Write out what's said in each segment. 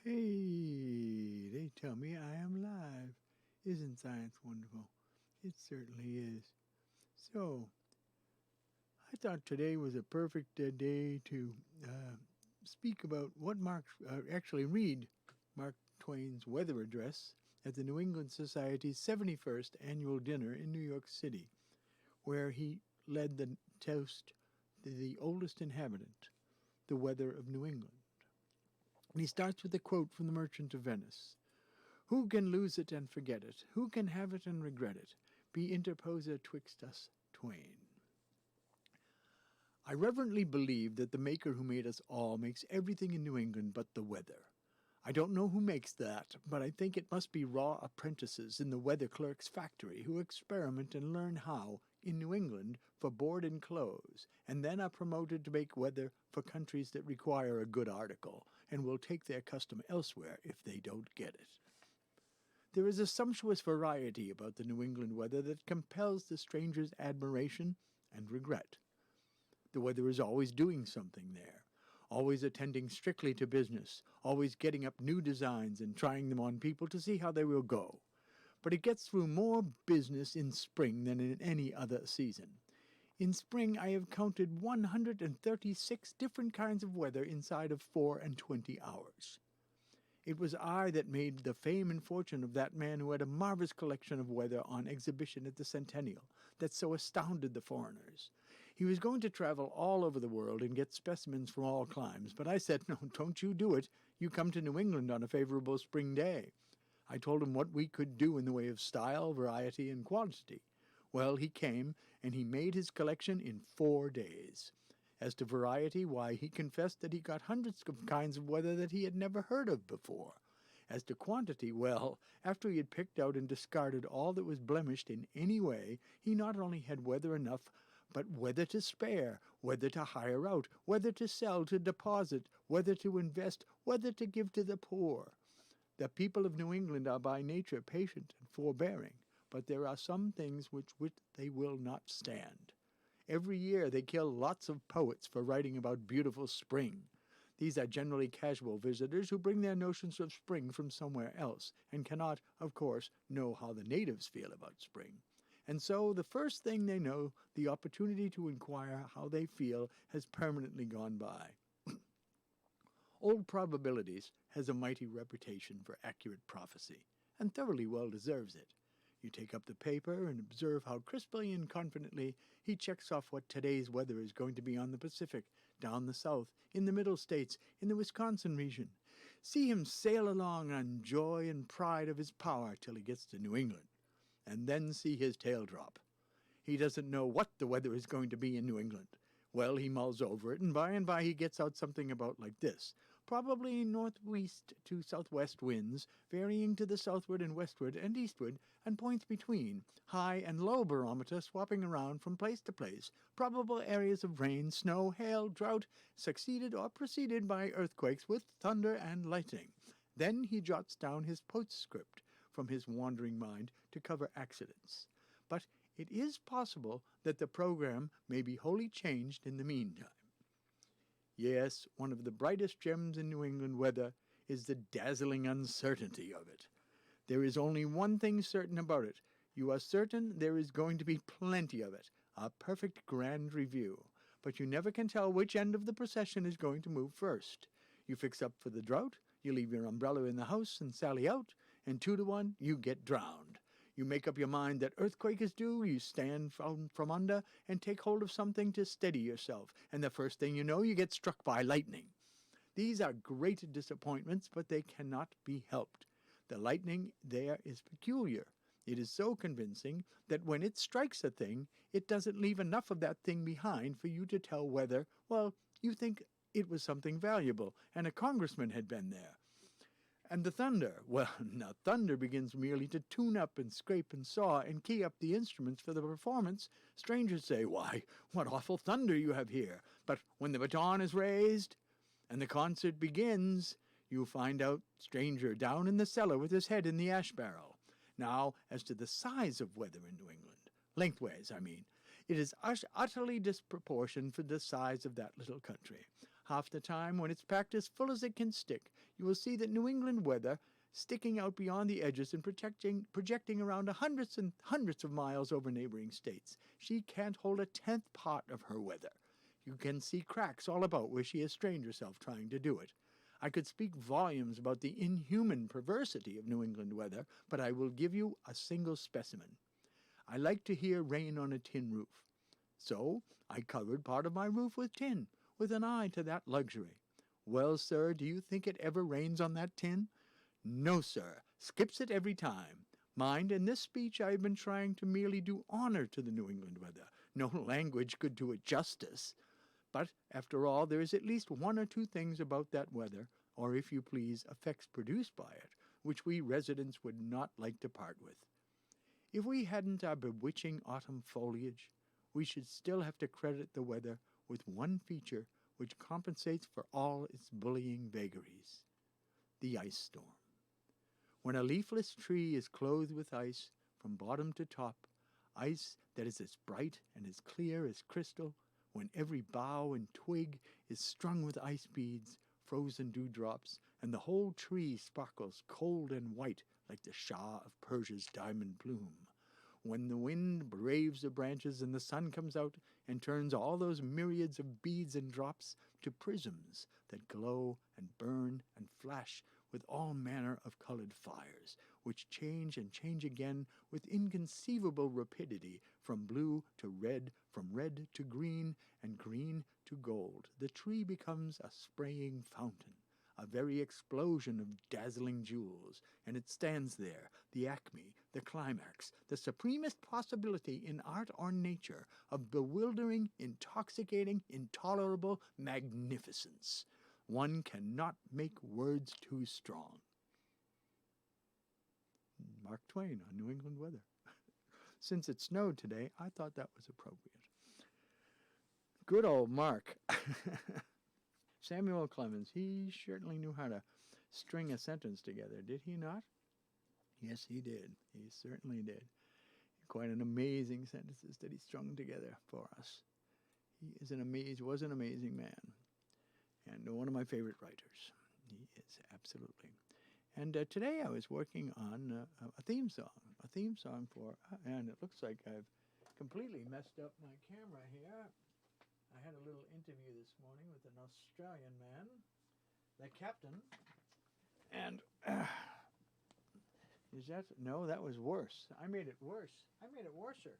Hey, they tell me I am live. Isn't science wonderful? It certainly is. So, I thought today was a perfect day to speak about what actually read Mark Twain's weather address at the New England Society's 71st annual dinner in New York City, where he led the toast to the oldest inhabitant, the weather of New England. And he starts with a quote from the Merchant of Venice. Who can lose it and forget it? Who can have it and regret it? Be interposer twixt us twain. I reverently believe that the Maker who made us all makes everything in New England but the weather. I don't know who makes that, but I think it must be raw apprentices in the weather clerk's factory who experiment and learn how, in New England, for board and clothes, and then are promoted to make weather for countries that require a good article, and will take their custom elsewhere if they don't get it. There is a sumptuous variety about the New England weather that compels the stranger's admiration and regret. The weather is always doing something there, always attending strictly to business, always getting up new designs and trying them on people to see how they will go. But it gets through more business in spring than in any other season. In spring I have counted 136 different kinds of weather inside of 24 hours. It was I that made the fame and fortune of that man who had a marvelous collection of weather on exhibition at the Centennial that so astounded the foreigners. He was going to travel all over the world and get specimens from all climes, but I said, no, don't you do it. You come to New England on a favorable spring day. I told him what we could do in the way of style, variety, and quantity. Well, he came, and he made his collection in 4 days. As to variety, why, he confessed that he got hundreds of kinds of weather that he had never heard of before. As to quantity, well, after he had picked out and discarded all that was blemished in any way, he not only had weather enough, but weather to spare, weather to hire out, weather to sell, to deposit, weather to invest, weather to give to the poor. The people of New England are by nature patient and forbearing, but there are some things which they will not stand. Every year they kill lots of poets for writing about beautiful spring. These are generally casual visitors who bring their notions of spring from somewhere else, and cannot, of course, know how the natives feel about spring. And so the first thing they know, the opportunity to inquire how they feel has permanently gone by. Old Probabilities has a mighty reputation for accurate prophecy, and thoroughly well deserves it. You take up the paper and observe how crisply and confidently he checks off what today's weather is going to be on the Pacific, down the South, in the Middle States, in the Wisconsin region. See him sail along on joy and pride of his power till he gets to New England, and then see his tail drop. He doesn't know what the weather is going to be in New England. Well, he mulls over it, and by he gets out something about like this. Probably northwest to southwest winds, varying to the southward and westward and eastward, and points between. High and low barometer swapping around from place to place. Probable areas of rain, snow, hail, drought, succeeded or preceded by earthquakes with thunder and lightning. Then he jots down his postscript from his wandering mind to cover accidents. But it is possible that the program may be wholly changed in the meantime. Yes, one of the brightest gems in New England weather is the dazzling uncertainty of it. There is only one thing certain about it. You are certain there is going to be plenty of it, a perfect grand review. But you never can tell which end of the procession is going to move first. You fix up for the drought, you leave your umbrella in the house and sally out, and 2 to 1, you get drowned. You make up your mind that earthquake is due, you stand from under and take hold of something to steady yourself, and the first thing you know, you get struck by lightning. These are great disappointments, but they cannot be helped. The lightning there is peculiar. It is so convincing that when it strikes a thing, it doesn't leave enough of that thing behind for you to tell whether, well, you think it was something valuable, and a congressman had been there. And the thunder, well, now thunder begins merely to tune up and scrape and saw and key up the instruments for the performance. Strangers say, why, what awful thunder you have here. But when the baton is raised and the concert begins, you find out stranger down in the cellar with his head in the ash barrel. Now, as to the size of weather in New England, lengthways, I mean, it is utterly disproportioned for the size of that little country. Half the time, when it's packed as full as it can stick, you will see that New England weather sticking out beyond the edges and projecting around hundreds and hundreds of miles over neighboring states. She can't hold a tenth part of her weather. You can see cracks all about where she has strained herself trying to do it. I could speak volumes about the inhuman perversity of New England weather, but I will give you a single specimen. I like to hear rain on a tin roof. So I covered part of my roof with tin, with an eye to that luxury. Well, sir, do you think it ever rains on that tin? No, sir, skips it every time. Mind, in this speech I have been trying to merely do honor to the New England weather. No language could do it justice. But, after all, there is at least one or two things about that weather, or if you please, effects produced by it, which we residents would not like to part with. If we hadn't our bewitching autumn foliage, we should still have to credit the weather with one feature which compensates for all its bullying vagaries: the ice storm. When a leafless tree is clothed with ice from bottom to top, ice that is as bright and as clear as crystal, when every bough and twig is strung with ice beads, frozen dewdrops, and the whole tree sparkles cold and white like the Shah of Persia's diamond plume, when the wind braves the branches and the sun comes out and turns all those myriads of beads and drops to prisms that glow and burn and flash with all manner of colored fires, which change and change again with inconceivable rapidity from blue to red, from red to green, and green to gold. The tree becomes a spraying fountain, a very explosion of dazzling jewels, and it stands there, the acme, the climax, the supremest possibility in art or nature of bewildering, intoxicating, intolerable magnificence. One cannot make words too strong. Mark Twain on New England weather. Since it snowed today, I thought that was appropriate. Good old Mark. Samuel Clemens, he certainly knew how to string a sentence together, did he not? Yes, he did. He certainly did. Quite an amazing sentences that he strung together for us. He was an amazing man, and one of my favorite writers. He is, absolutely. And today I was working on a theme song for, and it looks like I've completely messed up my camera here. I had a little interview this morning with an Australian man, the captain, and is that, no, that was worse. I made it worse. I made it worser.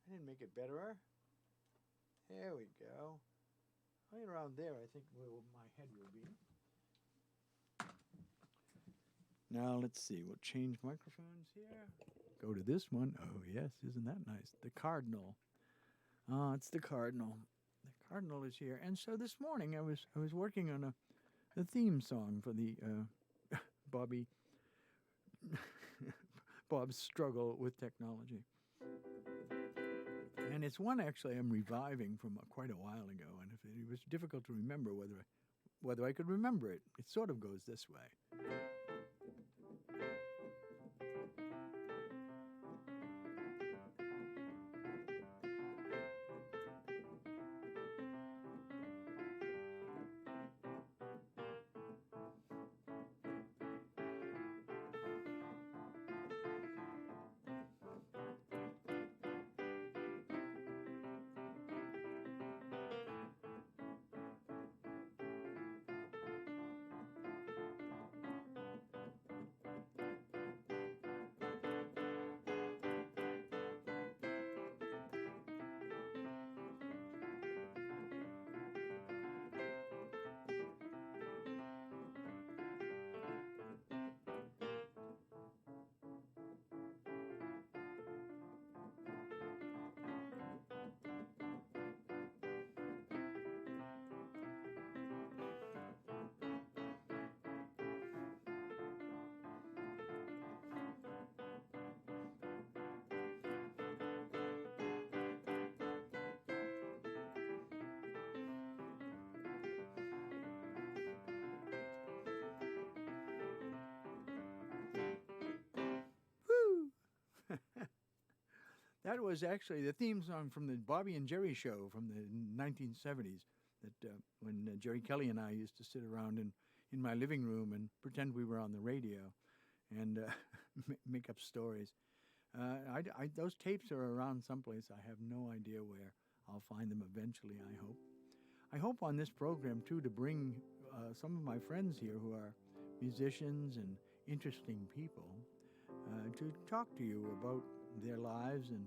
I didn't make it betterer. There we go. Right around there, I think where my head will be. Now, let's see. We'll change microphones here. Go to this one. Oh, yes. Isn't that nice? The Cardinal. Ah, it's the Cardinal. The Cardinal is here. And so this morning I was working on a theme song for the Bob's struggle with technology. And it's one actually I'm reviving from quite a while ago, and it was difficult to remember whether I could remember it. It sort of goes this way. That was actually the theme song from the Bobby and Jerry show from the 1970s that when Jerry Kelly and I used to sit around in my living room and pretend we were on the radio and make up stories. Those tapes are around someplace. I have no idea where. I'll find them eventually, I hope. I hope on this program, too, to bring some of my friends here who are musicians and interesting people to talk to you about their lives and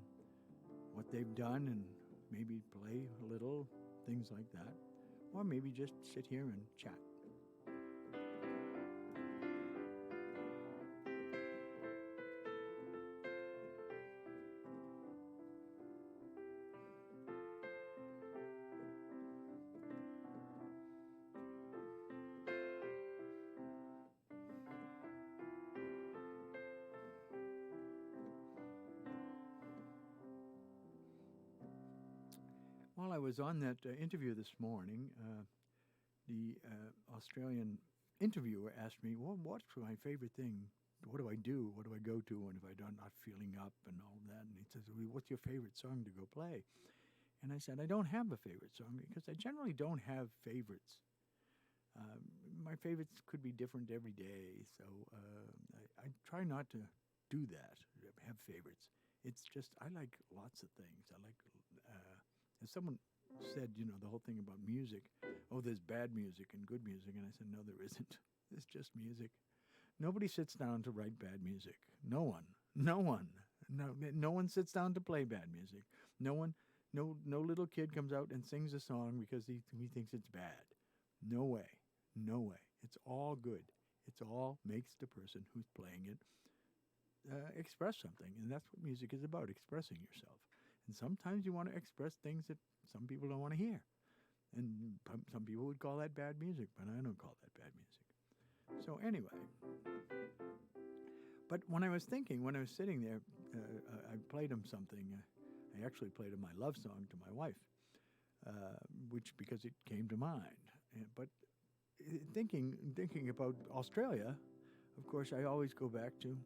what they've done and maybe play a little, things like that. Or maybe just sit here and chat. While I was on that interview this morning, the Australian interviewer asked me, well, what's my favorite thing? What do I do? What do I go to when if I'm not feeling up and all that? And he says, well, what's your favorite song to go play? And I said, I don't have a favorite song because I generally don't have favorites. My favorites could be different every day, so I try not to do that, have favorites. It's just, I like lots of things. I like, as someone said, the whole thing about music, oh, there's bad music and good music, and I said, no, there isn't. It's just music. Nobody sits down to write bad music. No one. No one sits down to play bad music. No little kid comes out and sings a song because he thinks it's bad. No way. It's all good. It's all makes the person who's playing it express something, and that's what music is about, expressing yourself. And sometimes you want to express things that some people don't want to hear. And some people would call that bad music, but I don't call that bad music. So anyway, but when I was sitting there, I played him something. I actually played him my love song to my wife, because it came to mind. But thinking about Australia, of course, I always go back to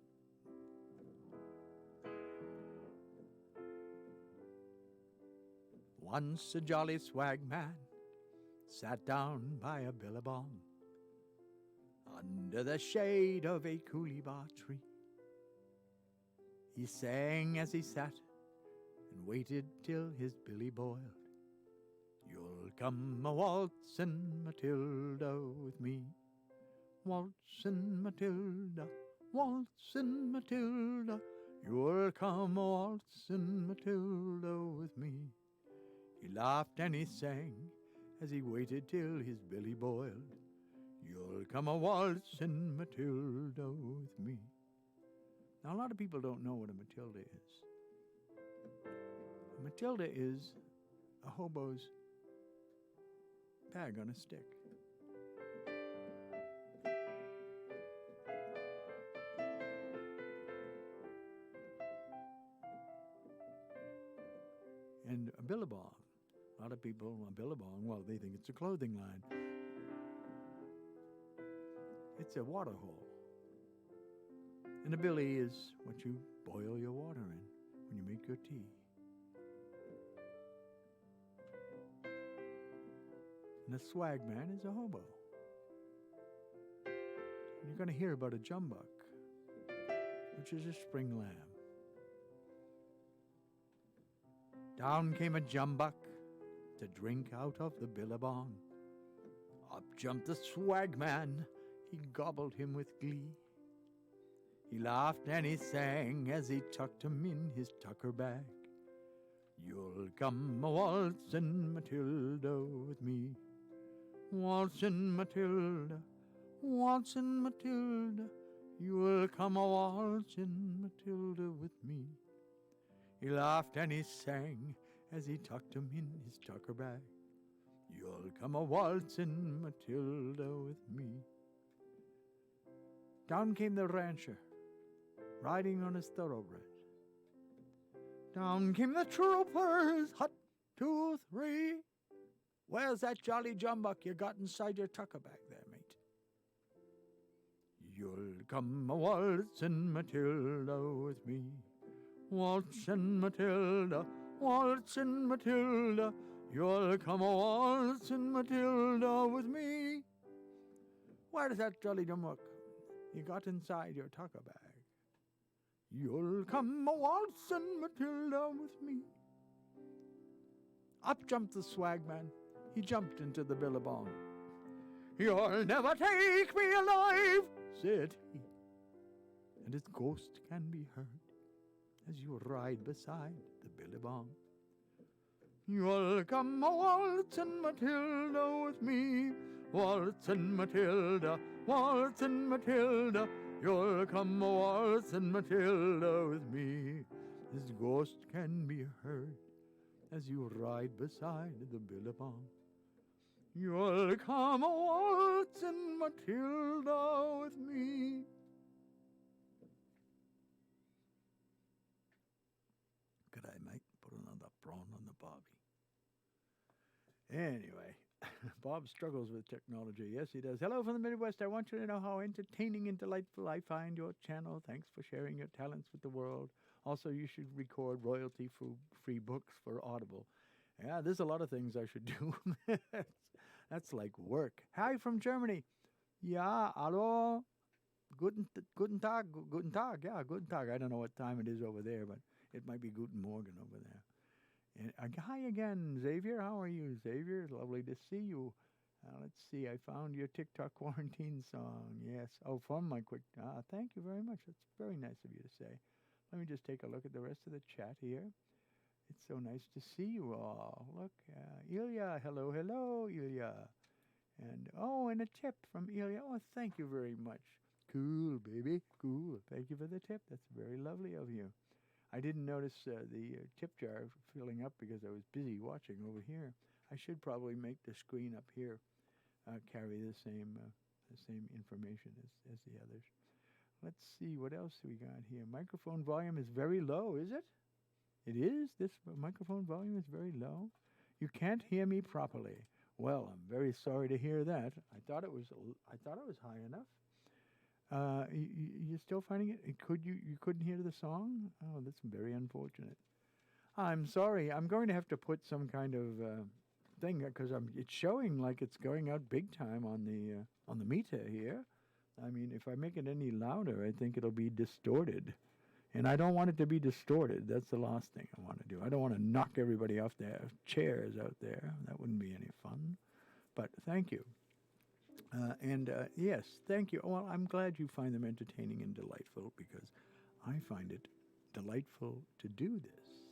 once a jolly swag man sat down by a billabong under the shade of a coolibah tree. He sang as he sat and waited till his billy boiled. You'll come a waltzing Matilda with me, waltzing Matilda, waltzing Matilda. You'll come a waltzing Matilda with me. He laughed and he sang as he waited till his billy boiled. You'll come a waltzing Matilda with me. Now, a lot of people don't know what a Matilda is. A Matilda is a hobo's bag on a stick. And a billabong. A lot of people, a billabong, well, they think it's a clothing line. It's a water hole. And a billy is what you boil your water in when you make your tea. And a swag man is a hobo. And you're going to hear about a jumbuck, which is a spring lamb. Down came a jumbuck to drink out of the billabong. Up jumped the swag man, he gobbled him with glee. He laughed and he sang as he tucked him in his tucker bag. You'll come a waltzing Matilda with me, waltzing Matilda, waltzing Matilda. You'll come a waltzing Matilda with me. He laughed and he sang as he tucked him in his tucker bag. You'll come a waltzing Matilda with me. Down came the rancher, riding on his thoroughbred. Down came the troopers, hut, 2, 3. Where's that jolly jumbuck you got inside your tucker bag there, mate? You'll come a waltzing Matilda with me, waltzing Matilda, waltzing Matilda. You'll come a waltzing Matilda with me. Where's that jolly dummuck you got inside your tucker bag? You'll come a waltzing Matilda with me. Up jumped the swagman. He jumped into the billabong. You'll never take me alive, said he. And his ghost can be heard as you ride beside the billabong. You'll come a waltzing Matilda with me. Waltzing Matilda, waltzing Matilda. You'll come a waltzing Matilda with me. His ghost can be heard as you ride beside the billabong. You'll come a waltzing Matilda with me. Could I, mate, put another prawn on the barbie? Anyway, Bob struggles with technology. Yes, he does. Hello from the Midwest. I want you to know how entertaining and delightful I find your channel. Thanks for sharing your talents with the world. Also, you should record royalty-free books for Audible. Yeah, there's a lot of things I should do. That's like work. Hi from Germany. Ja, hallo. Guten Tag. Guten Tag. Yeah, guten Tag. I don't know what time it is over there, but it might be Guten Morgen over there. And hi again, Xavier. How are you, Xavier? Lovely to see you. Let's see. I found your TikTok quarantine song. Yes. Oh, from my quick. Thank you very much. That's very nice of you to say. Let me just take a look at the rest of the chat here. It's so nice to see you all. Look, Ilya. Hello, hello, Ilya. And a tip from Ilya. Oh, thank you very much. Cool, baby. Cool. Thank you for the tip. That's very lovely of you. I didn't notice the tip jar filling up because I was busy watching over here. I should probably make the screen up here carry the same information as the others. Let's see, what else we got here? Microphone volume is very low, is it? It is? This microphone volume is very low? You can't hear me properly. Well, I'm very sorry to hear that. I thought it was high enough. You're still finding it? You couldn't hear the song? Oh, that's very unfortunate. I'm sorry. I'm going to have to put some kind of thing because it's showing like it's going out big time on the meter here. I mean, if I make it any louder, I think it'll be distorted. And I don't want it to be distorted. That's the last thing I want to do. I don't want to knock everybody off their chairs out there. That wouldn't be any fun. But thank you. Yes, thank you. Well, I'm glad you find them entertaining and delightful because I find it delightful to do this.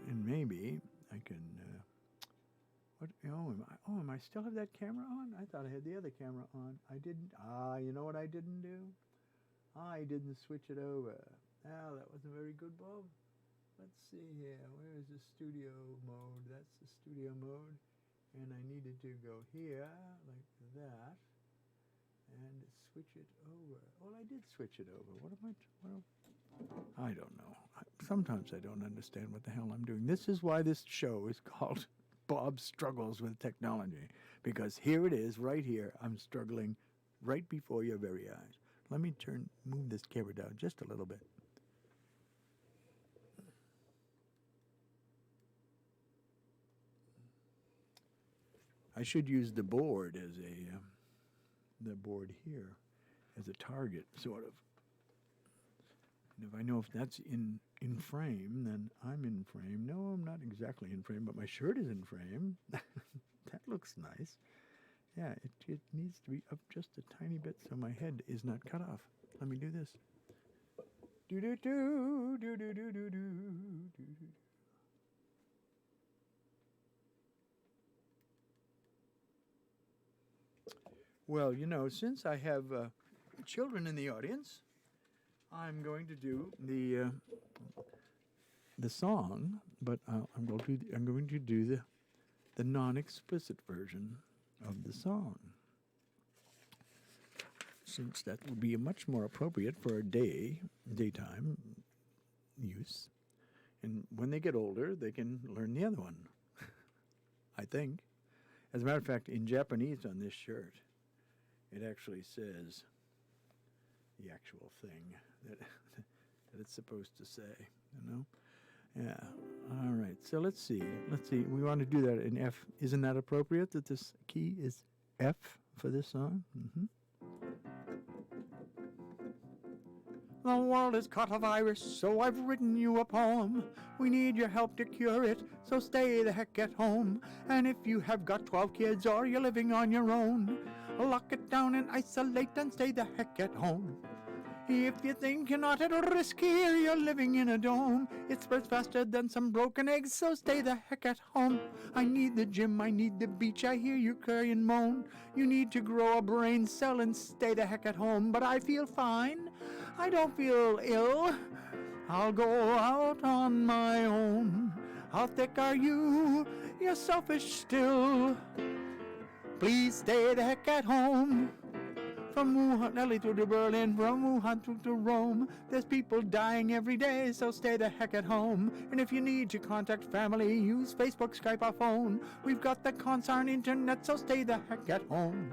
And maybe I can... am I still have that camera on? I thought I had the other camera on. I didn't. You know what I didn't do? I didn't switch it over. That wasn't very good, Bob. Let's see here. Where is the studio mode? That's the studio mode. And I needed to go here, like that, and switch it over. Well, I did switch it over. I don't know. Sometimes I don't understand what the hell I'm doing. This is why this show is called Bob Struggles with Technology. Because here it is, right here. I'm struggling right before your very eyes. Let me move this camera down just a little bit. I should use the board as the board here as a target, sort of. And if I know if that's in frame, then I'm in frame. No, I'm not exactly in frame, but my shirt is in frame. That looks nice. Yeah, it needs to be up just a tiny bit so my head is not cut off. Let me do this. Do-do-do, do-do-do-do-do. Well, since I have children in the audience, I'm going to do the song, but I'm going to do the non-explicit version of the song, since that would be much more appropriate for a daytime use. And when they get older, they can learn the other one, I think. As a matter of fact, in Japanese on this shirt, it actually says the actual thing that it's supposed to say. you know. Yeah. All right. So let's see. Let's see. We want to do that in F. Isn't that appropriate that this key is F for this song? Mm-hmm. The world has caught a virus, so I've written you a poem. We need your help to cure it, so stay the heck at home. And if you have got 12 kids or you're living on your own, lock it down and isolate and stay the heck at home. If you think you're not at risk here, you're living in a dome. It spreads faster than some broken eggs, so stay the heck at home. I need the gym, I need the beach, I hear you cry and moan. You need to grow a brain cell and stay the heck at home. But I feel fine, I don't feel ill. I'll go out on my own. How thick are you? You're selfish still. Please stay the heck at home. From Wuhan, Delhi to Berlin, from Wuhan to Rome, there's people dying every day, so stay the heck at home. And if you need to contact family, use Facebook, Skype, or phone. We've got the consarn internet, so stay the heck at home.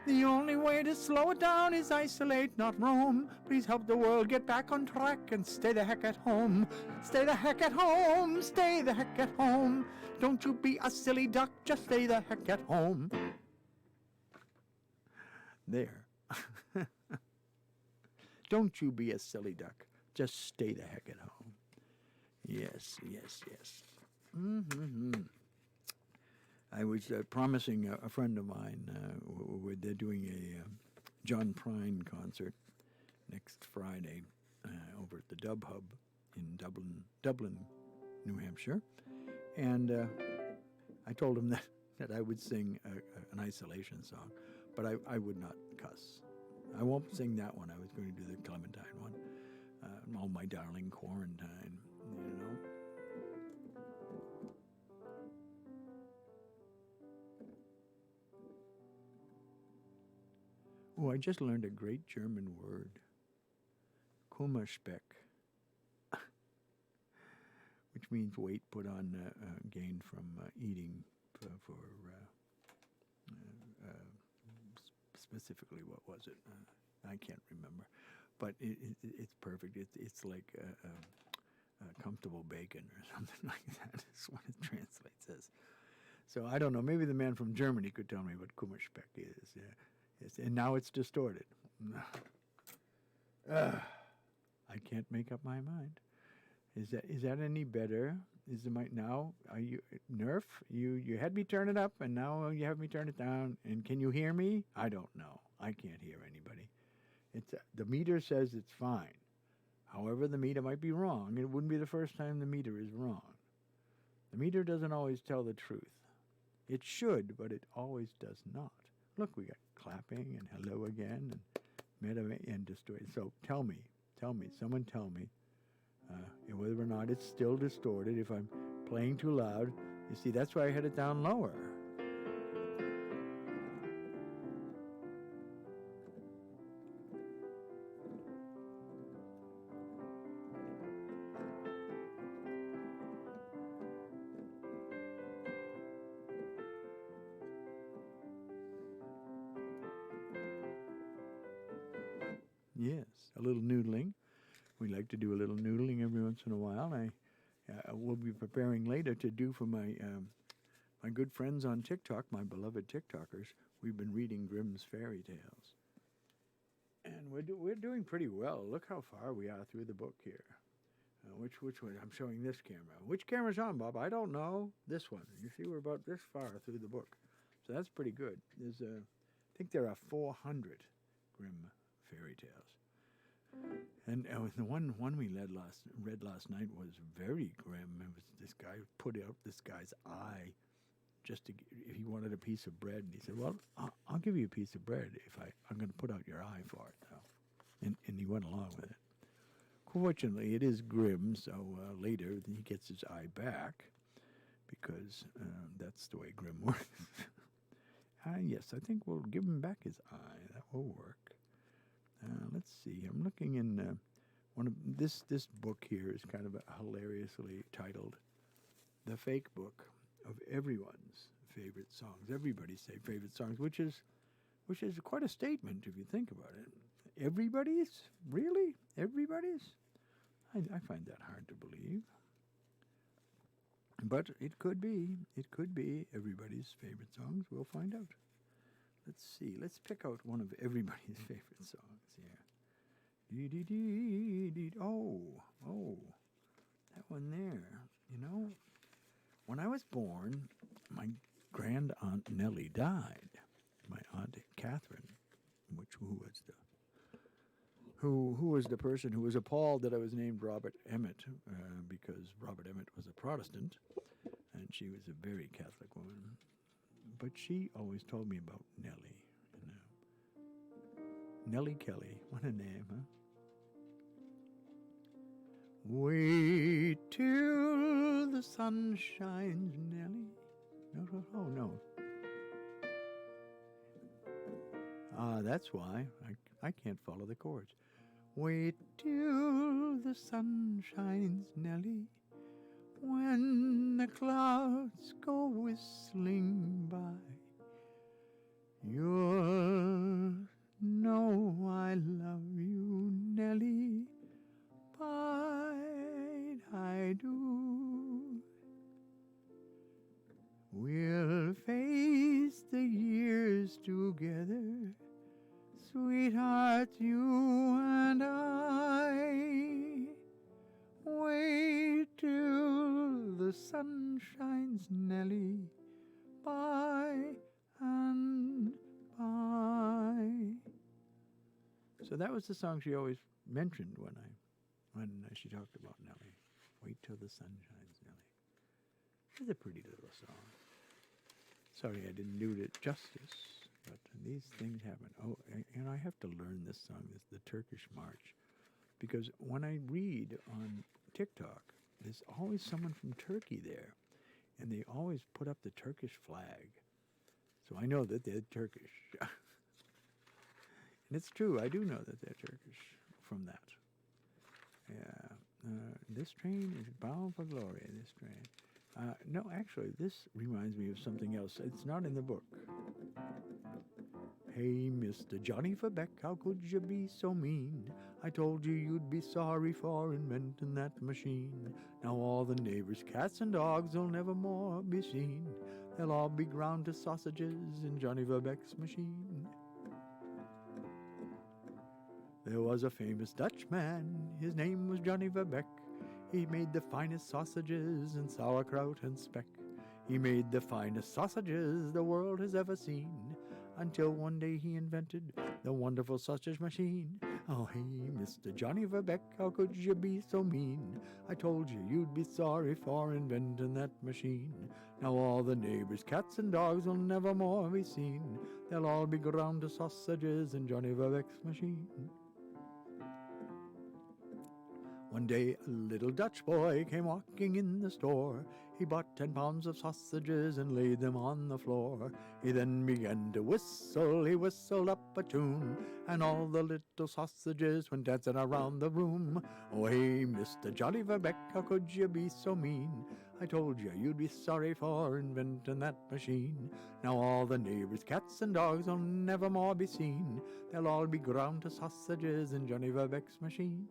The only way to slow it down is isolate, not roam. Please help the world get back on track and stay the heck at home. Stay the heck at home, stay the heck at home. Don't you be a silly duck, just stay the heck at home. There. Don't you be a silly duck. Just stay the heck at home. Yes, yes, yes. Mm-hmm. I was promising a friend of mine, they're doing a John Prine concert next Friday over at the Dub Hub in Dublin, New Hampshire. And I told him that I would sing an isolation song. But I would not cuss. I won't sing that one. I was going to do the Clementine one. Oh, my darling quarantine, you know. Oh, I just learned a great German word. Kummerspeck. Which means weight put on, gained from eating for specifically, what was it? I can't remember, but it's perfect. It's like a comfortable bacon or something like that. Is what it translates as. So I don't know. Maybe the man from Germany could tell me what Kummerspeck is. Yeah, yes, and now it's distorted. I can't make up my mind. Is that any better? Is the mic now? Are you Nerf? You had me turn it up, and now you have me turn it down. And can you hear me? I don't know. I can't hear anybody. It's the meter says it's fine. However, the meter might be wrong. It wouldn't be the first time the meter is wrong. The meter doesn't always tell the truth. It should, but it always does not. Look, we got clapping and hello again and meta and distorted. So tell me, someone tell me. Whether or not it's still distorted, if I'm playing too loud. You see, that's why I had it down lower. Yes, a little noodling. We like to do a little noodling every once in a while. I will be preparing later to do for my my good friends on TikTok, my beloved TikTokers. We've been reading Grimm's fairy tales, and we're doing pretty well. Look how far we are through the book here. Which one? I'm showing this camera. Which camera's on, Bob? I don't know. This one. You see, we're about this far through the book, so that's pretty good. There's I think there are 400 Grimm fairy tales. And the one we read last night was very grim. It was this guy put out this guy's eye just to if he wanted a piece of bread, and he said, "Well, I'll give you a piece of bread if I'm going to put out your eye for it." So, and he went along with it. Fortunately, it is grim, so later he gets his eye back because that's the way Grimm works. Yes, I think we'll give him back his eye. That will work. Let's see. I'm looking in one of this book here is kind of hilariously titled "The Fake Book of Everyone's Favorite Songs." Everybody's favorite songs, which is quite a statement if you think about it. Everybody's? Really? Everybody's? I find that hard to believe. But it could be. It could be everybody's favorite songs. We'll find out. Let's see. Let's pick out one of everybody's favorite songs here. Dee dee dee dee. Oh, that one there. You know, when I was born, my grand aunt Nellie died. My aunt Catherine, who was the person who was appalled that I was named Robert Emmett because Robert Emmett was a Protestant, and she was a very Catholic woman. But she always told me about Nellie. You know. Nellie Kelly, what a name, huh? Wait till the sun shines, Nellie. No. That's why I can't follow the chords. Wait till the sun shines, Nellie, when the clouds go whistling by. You'll know I love you, Nellie, bide I do. We'll face the years together, sweetheart, you and I. Wait till the sun shines, Nellie, by and by. So that was the song she always mentioned when she talked about Nellie. Wait till the sun shines, Nellie. It's a pretty little song. Sorry I didn't do it justice, but these things happen. Oh, and I have to learn this song, the Turkish March, because when I read on TikTok, there's always someone from Turkey there, and they always put up the Turkish flag. So I know that they're Turkish. And it's true, I do know that they're Turkish from that. Yeah. This train is bound for glory, this train. No, actually, this reminds me of something else. It's not in the book. Hey, Mr. Johnny Verbeck, how could you be so mean? I told you you'd be sorry for inventing that machine. Now all the neighbors' cats and dogs will never more be seen. They'll all be ground to sausages in Johnny Verbeck's machine. There was a famous Dutchman, his name was Johnny Verbeck. He made the finest sausages and sauerkraut and speck. He made the finest sausages the world has ever seen, until one day he invented the wonderful sausage machine. Oh, hey, Mr. Johnny Verbeck, how could you be so mean? I told you you'd be sorry for inventing that machine. Now all the neighbors' cats and dogs will never more be seen. They'll all be ground to sausages in Johnny Verbeck's machine. One day a little Dutch boy came walking in the store. He bought 10 pounds of sausages and laid them on the floor. He then began to whistle, he whistled up a tune, and all the little sausages went dancing around the room. Oh, hey, Mr. Johnny Verbeck, how could you be so mean? I told you you'd be sorry for inventing that machine. Now all the neighbors' cats and dogs will never more be seen. They'll all be ground to sausages in Johnny Verbeck's machine.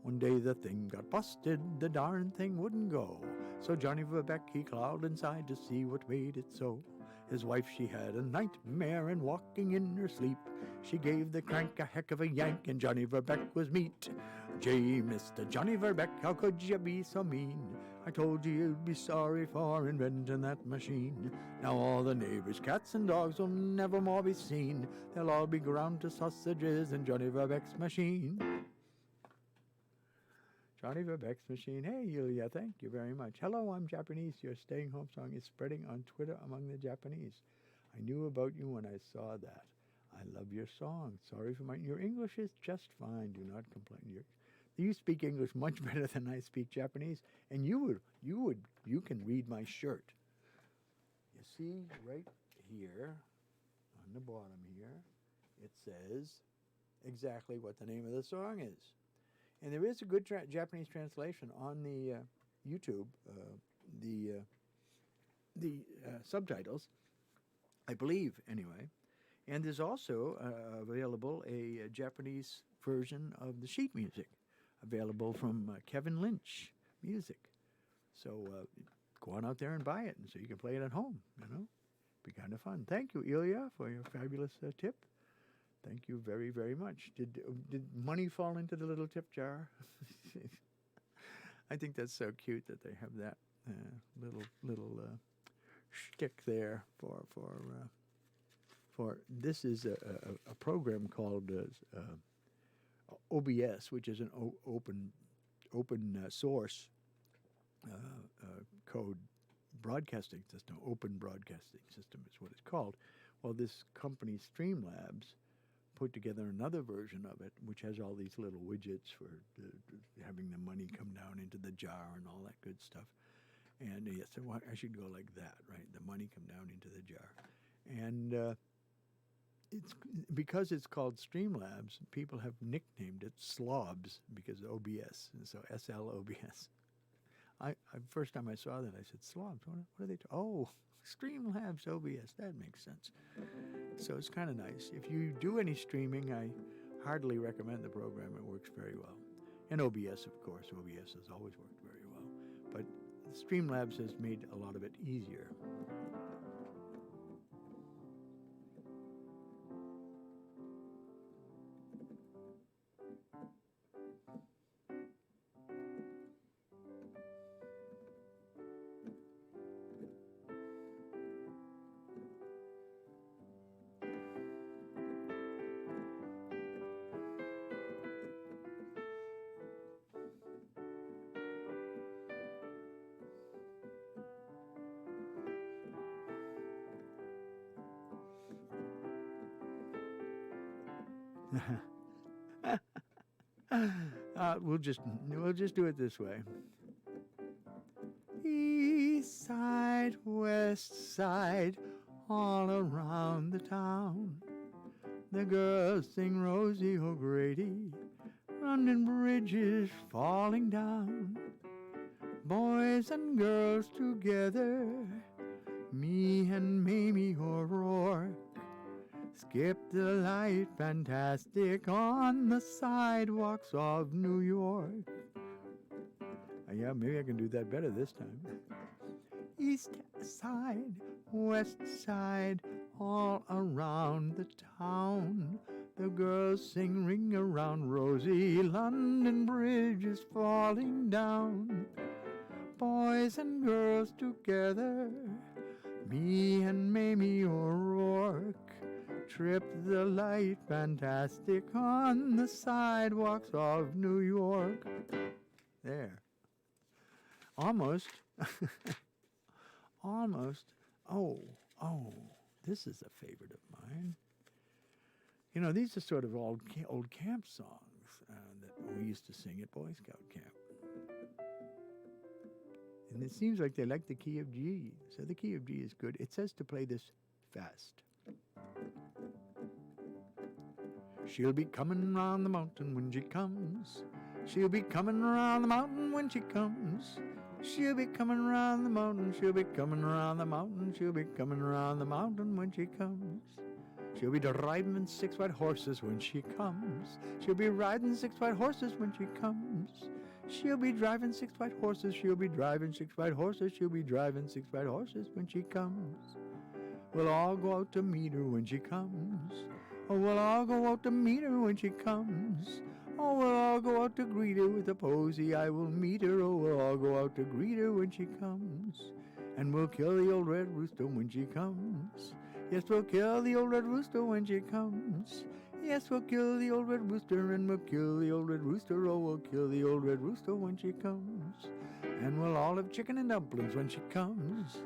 One day the thing got busted, the darn thing wouldn't go. So Johnny Verbeck, he crawled inside to see what made it so. His wife, she had a nightmare, and walking in her sleep, she gave the crank a heck of a yank, and Johnny Verbeck was meat. Gee, Mr. Johnny Verbeck, how could you be so mean? I told you you'd be sorry for inventing that machine. Now all the neighbors' cats and dogs will never more be seen. They'll all be ground to sausages in Johnny Verbeck's machine. Johnny Verbeck's machine. Hey, Yulia, thank you very much. Hello, I'm Japanese. Your staying home song is spreading on Twitter among the Japanese. I knew about you when I saw that. I love your song. Sorry for your English is just fine. Do not complain. You speak English much better than I speak Japanese, and you can read my shirt. You see right here on the bottom here, it says exactly what the name of the song is. And there is a good Japanese translation on the YouTube, the subtitles, I believe, anyway. And there's also available a Japanese version of the sheet music, available from Kevin Lynch Music. So go on out there and buy it, and so you can play it at home. Be kind of fun. Thank you, Ilya, for your fabulous tip. Thank you very, very much. Did money fall into the little tip jar? I think that's so cute that they have that little shtick there for this is a program called OBS, which is an open source code broadcasting system. Open broadcasting system is what it's called. Well, this company Streamlabs put together another version of it, which has all these little widgets for having the money come down into the jar and all that good stuff. And yes, I should go like that, right? The money come down into the jar. And it's because it's called Streamlabs, people have nicknamed it Slobs because of OBS, and so SLOBS. First time I saw that, I said, Slobs, what are they? Oh, Streamlabs OBS, that makes sense. So it's kind of nice. If you do any streaming, I heartily recommend the program. It works very well. And OBS, of course, OBS has always worked very well. But Streamlabs has made a lot of it easier. We'll just do it this way. East side, west side, all around the town. The girls sing Rosie O'Grady, London bridges falling down. Boys and girls together, me and Mamie O'Rourke. Skip the light, fantastic, on the sidewalks of New York. Yeah, maybe I can do that better this time. East side, west side, all around the town. The girls sing Ring Around Rosie, London Bridge is falling down. Boys and girls together, me and Mamie O'Rourke. Trip the light, fantastic, on the sidewalks of New York. There. Almost. Almost. Oh, this is a favorite of mine. These are sort of old camp songs that we used to sing at Boy Scout camp. And it seems like they like the key of G. So the key of G is good. It says to play this fast. She'll be coming round the mountain when she comes. She'll be coming round the mountain when she comes. She'll be coming round the mountain. She'll be coming round the mountain. She'll be coming round the mountain when she comes. She'll be riding 6 white horses when she comes. She'll be riding 6 white horses when she comes. She'll be driving 6 white horses. She'll be driving 6 white horses. She'll be driving 6 white horses when she comes. We'll all go out to meet her when she comes. Oh, we'll all go out to meet her when she comes. Oh, we'll all go out to greet her with a posy. I will meet her. Oh, we'll all go out to greet her when she comes. And we'll kill the old red rooster when she comes. Yes, we'll kill the old red rooster when she comes. Yes, we'll kill the old red rooster, and we'll kill the old red rooster. Oh, we'll kill the old red rooster when she comes. And we'll all have chicken and dumplings when she comes.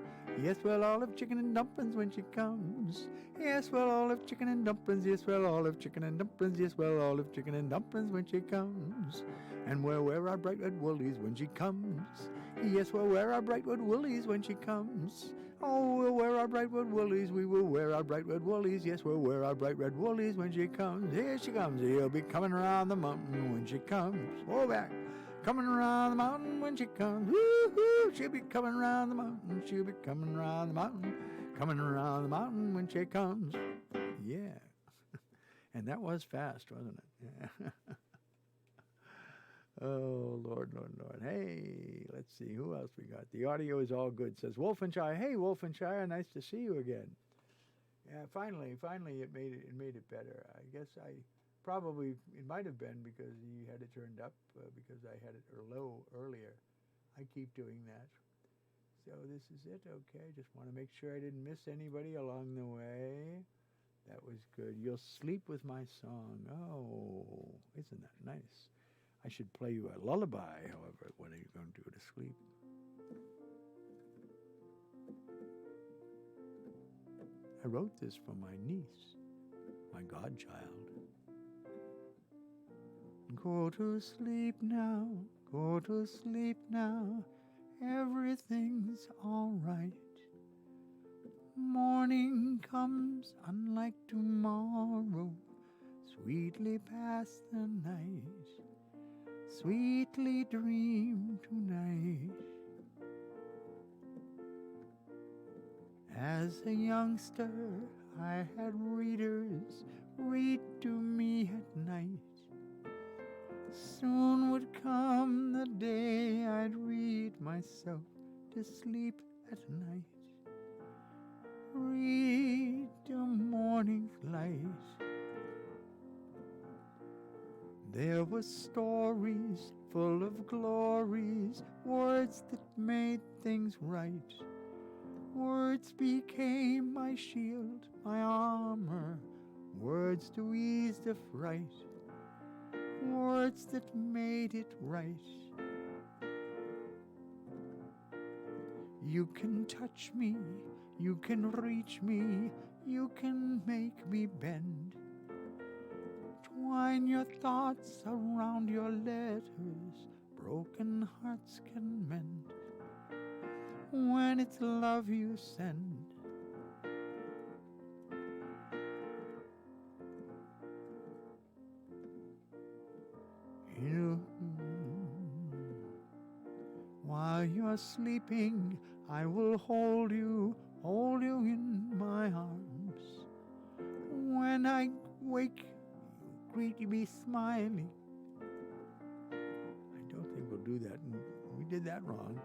Yes, we'll all have chicken and dumplings when she comes. Yes, we'll all have chicken and dumplings. Yes, we'll all have chicken and dumplings. Yes, we'll all have chicken and dumplings when she comes. And we'll wear our bright red woolies when she comes. Yes, we'll wear our bright red woolies when she comes. Oh, we'll wear our bright red woolies. We will wear our bright red woolies. Yes, we'll wear our bright red woolies when she comes. Here she comes. She'll be coming around the mountain when she comes. Oh, back. Coming around the mountain when she comes. Woo-hoo. She'll be coming around the mountain. She'll be coming around the mountain. Coming around the mountain when she comes. Yeah. And that was fast, wasn't it? Yeah. Oh, Lord, Lord, Lord. Hey, let's see. Who else we got? The audio is all good. Says Wolfenshire. Hey, Wolfenshire. Nice to see you again. Yeah, finally, it made it better. I guess it might have been because you had it turned up because I had it low earlier. I keep doing that. So this is it. Okay, just want to make sure I didn't miss anybody along the way. That was good. You'll sleep with my song. Oh, isn't that nice? I should play you a lullaby, however, when are you going to go to sleep? I wrote this for my niece, my godchild. Go to sleep now, go to sleep now, everything's all right. Morning comes unlike tomorrow, sweetly past the night. Sweetly dream tonight. As a youngster, I had readers read to me at night. Soon would come the day I'd read myself to sleep at night. Read till morning's light. There were stories full of glories, words that made things right. Words became my shield, my armor, words to ease the fright, words that made it right. You can touch me, you can reach me, you can make me bend. Twine your thoughts around your letters, broken hearts can mend. When it's love you send. While you're sleeping, I will hold you in my arms. When I wake, greet me smiling. I don't think we'll do that. We did that wrong.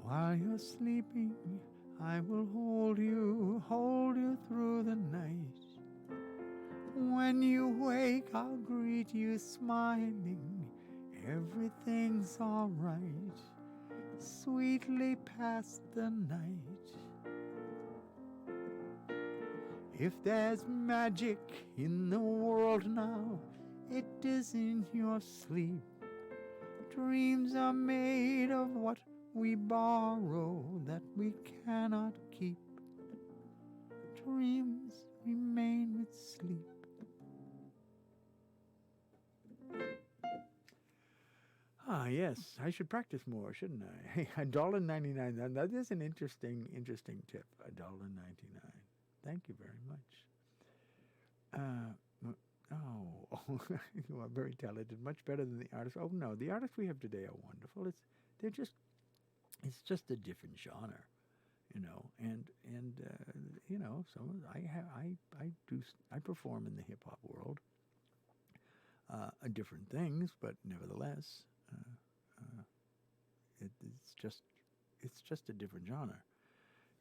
While you're sleeping, I will hold you through the night. When you wake, I'll greet you smiling. Everything's all right. Sweetly past the night. If there's magic in the world now, it is in your sleep. Dreams are made of what we borrow that we cannot keep. Dreams remain with sleep. Ah, yes, I should practice more, shouldn't I? Hey, $1.99. That is an interesting tip. $1.99. Thank you very much. You are very talented, much better than the artists. Oh no, the artists we have today are wonderful. It's just a different genre, and I perform in the hip hop world, different things, but nevertheless, it's just a different genre.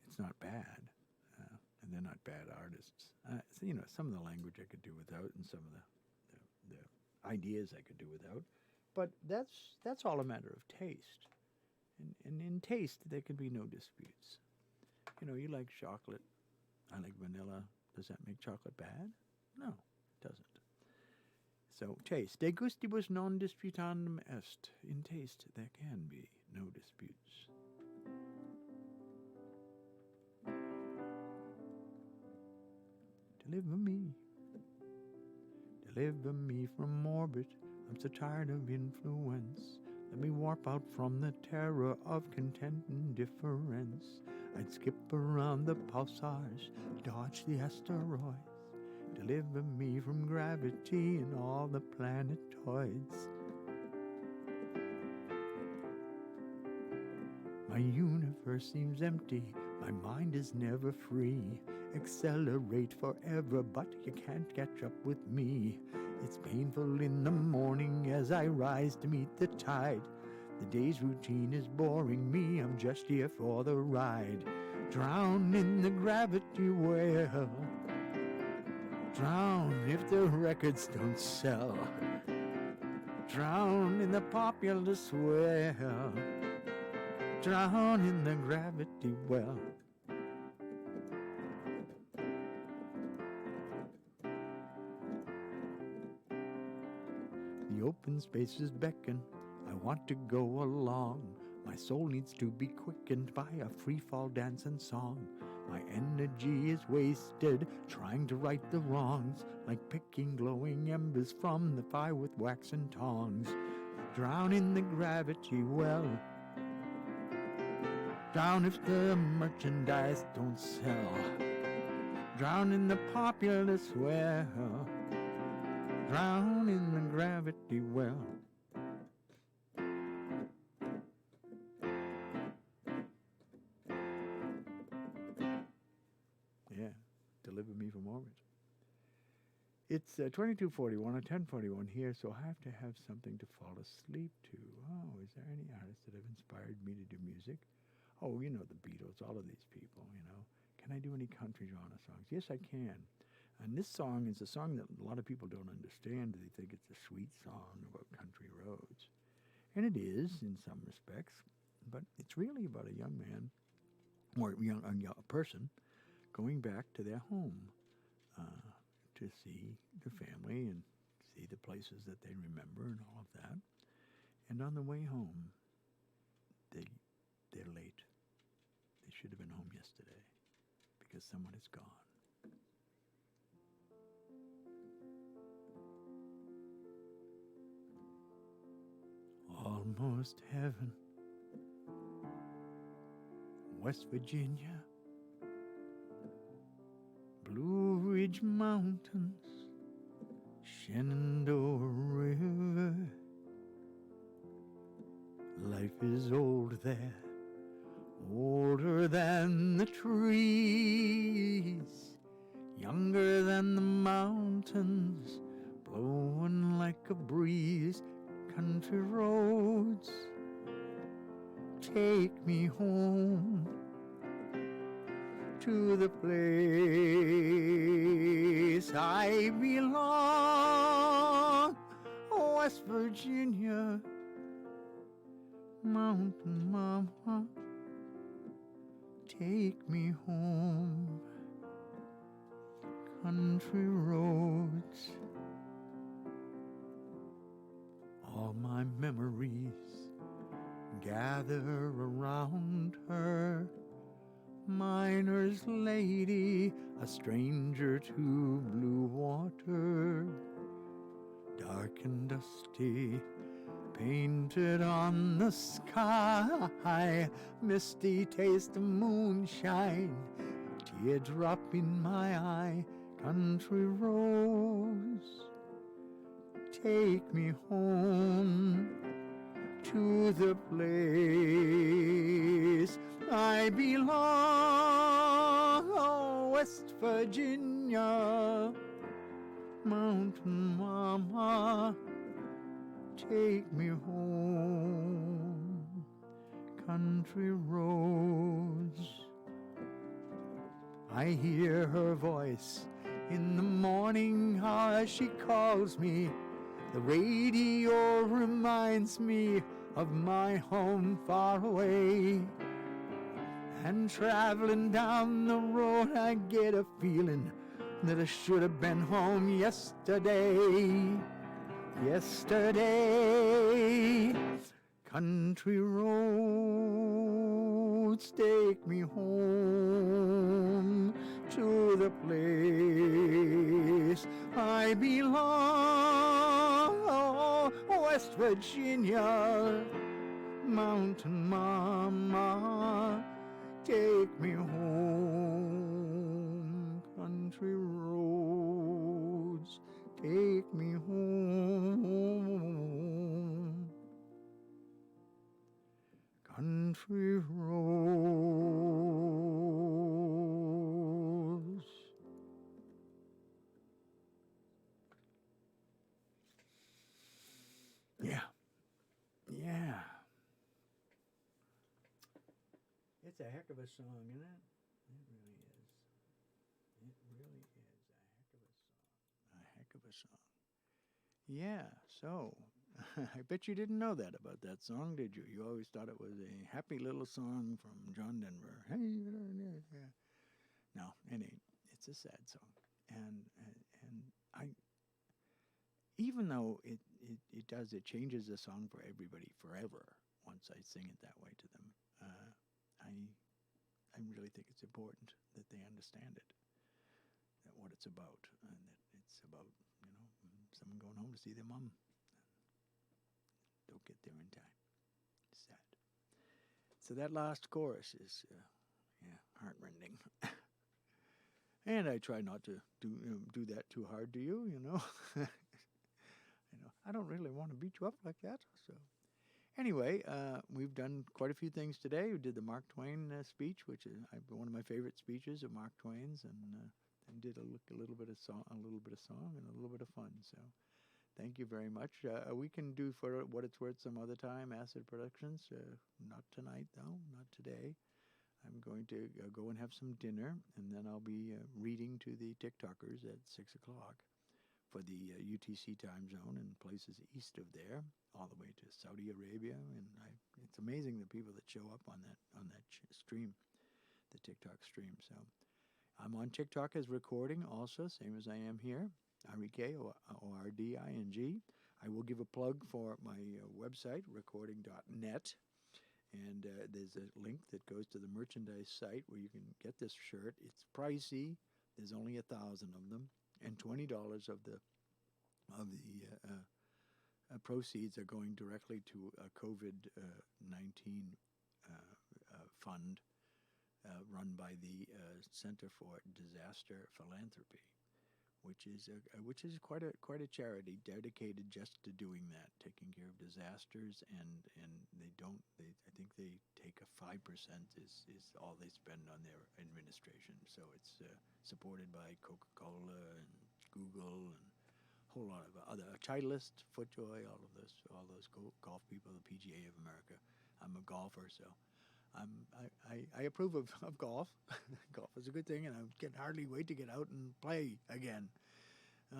It's not bad. And they're not bad artists. Some of the language I could do without, and some of the ideas I could do without, but that's all a matter of taste. And in taste, there can be no disputes. You like chocolate, I like vanilla. Does that make chocolate bad? No, it doesn't. So taste. De gustibus non disputandum est. In taste, there can be no disputes. Deliver me from orbit. I'm so tired of influence. Let me warp out from the terror of content and difference. I'd skip around the pulsars, dodge the asteroids. Deliver me from gravity and all the planetoids. My universe seems empty, my mind is never free. Accelerate forever, but you can't catch up with me. It's painful in the morning as I rise to meet the tide. The day's routine is boring me, I'm just here for the ride. Drown in the gravity well. Drown if the records don't sell. Drown in the popular swell. Drown in the gravity well. The open spaces beckon, I want to go along. My soul needs to be quickened by a free-fall dance and song. My energy is wasted trying to right the wrongs, like picking glowing embers from the fire with wax and tongs. Drown in the gravity well. Drown if the merchandise don't sell. Drown in the popular swell. Drown in the gravity well. Yeah, deliver me from orbit. It's 22:41 or 10:41 here, so I have to have something to fall asleep to. Oh, is there any artists that have inspired me to do music? Oh, you know the Beatles, all of these people, you know. Can I do any country genre songs? Yes, I can. And this song is a song that a lot of people don't understand. They think it's a sweet song about country roads. And it is in some respects, but it's really about a young man, or a person, going back to their home to see the family and see the places that they remember and all of that. And on the way home, they're late. They should have been home yesterday because someone is gone. Almost heaven, West Virginia, Blue Ridge Mountains, Shenandoah River. Life is old there, older than the trees, younger than the mountains, blowing like a breeze. Country roads, take me home to the place I belong. West Virginia, Mountain Mama, take me home. Country roads, all my memories gather around her. Miner's lady, a stranger to blue water, dark and dusty, painted on the sky, misty taste of moonshine, teardrop in my eye. Country roads, take me home to the place I belong. Oh, West Virginia, Mountain Mama, take me home. Country roads, I hear her voice in the morning as she calls me. The radio reminds me of my home far away. And traveling down the road, I get a feeling that I should have been home yesterday. Yesterday. Country roads, take me home to the place I belong. Oh, West Virginia, Mountain Mama, take me home. Country roads, take me home. country roads. Yeah. Yeah. It's a heck of a song, isn't it? It really is. It really is a heck of a song. Yeah, so I bet you didn't know that about that song, did you? You always thought it was a happy little song from John Denver. Hey, yeah. No, it ain't. It's a sad song, and I, even though it does, it changes the song for everybody forever. Once I sing it that way to them, I really think it's important that they understand it, that what it's about, and that it's about someone going home to see their mom. Don't get there in time. Sad. So that last chorus is, heartrending. And I try not to do that too hard to you. I don't really want to beat you up like that. So anyway, we've done quite a few things today. We did the Mark Twain speech, which is one of my favorite speeches of Mark Twain's, and did a little bit of song, and a little bit of fun. So thank you very much. We can do, for what it's worth, some other time, Acid Productions. Not tonight, though. Not today. I'm going to go and have some dinner, and then I'll be reading to the TikTokers at 6 o'clock for the UTC time zone and places east of there, all the way to Saudi Arabia. And it's amazing the people that show up on that stream, the TikTok stream. So I'm on TikTok as recording also, same as I am here. Arike, Ording. I will give a plug for my website, recording.net. And there's a link that goes to the merchandise site where you can get this shirt. It's pricey. There's only 1,000 of them, and $20 of the proceeds are going directly to a COVID-19 fund run by the Center for Disaster Philanthropy, which is quite a charity dedicated just to doing that, taking care of disasters, and I think they take a 5% is all they spend on their administration. So it's supported by Coca-Cola and Google and a whole lot of other Titleist, FootJoy, all those golf people, the PGA of America. I'm a golfer, so I approve of golf. Golf is a good thing, and I can hardly wait to get out and play again.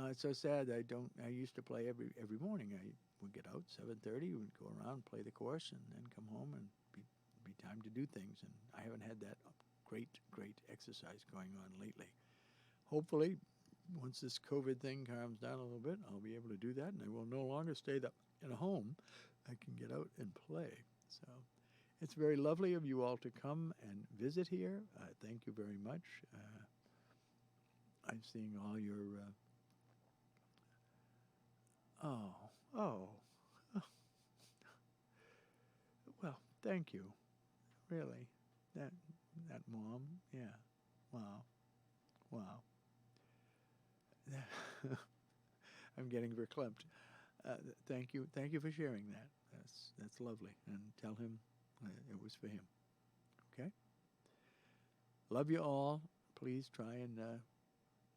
It's so sad. I used to play every morning. I would get out 7:30, would go around, play the course, and then come home and be time to do things. And I haven't had that great exercise going on lately. Hopefully, once this COVID thing calms down a little bit, I'll be able to do that, and I will no longer stay in a home. I can get out and play. So it's very lovely of you all to come and visit here. Thank you very much. I'm seeing all your... Oh. Well, thank you. Really. That mom. Yeah. Wow. I'm getting verklempt. Thank you for sharing that. That's lovely. And tell him it was for him. Okay? Love you all. Please try and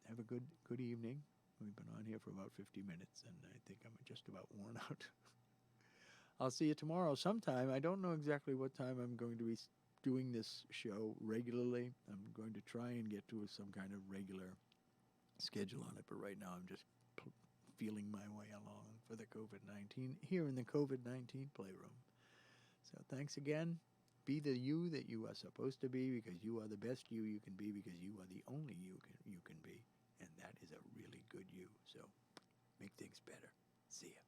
have a good evening. We've been on here for about 50 minutes, and I think I'm just about worn out. I'll see you tomorrow sometime. I don't know exactly what time I'm going to be doing this show regularly. I'm going to try and get to some kind of regular schedule on it, but right now I'm just feeling my way along for the COVID-19 here in the COVID-19 playroom. So thanks again. Be the you that you are supposed to be, because you are the best you can be, because you are the only you can be. And that is a really good you. So make things better. See ya.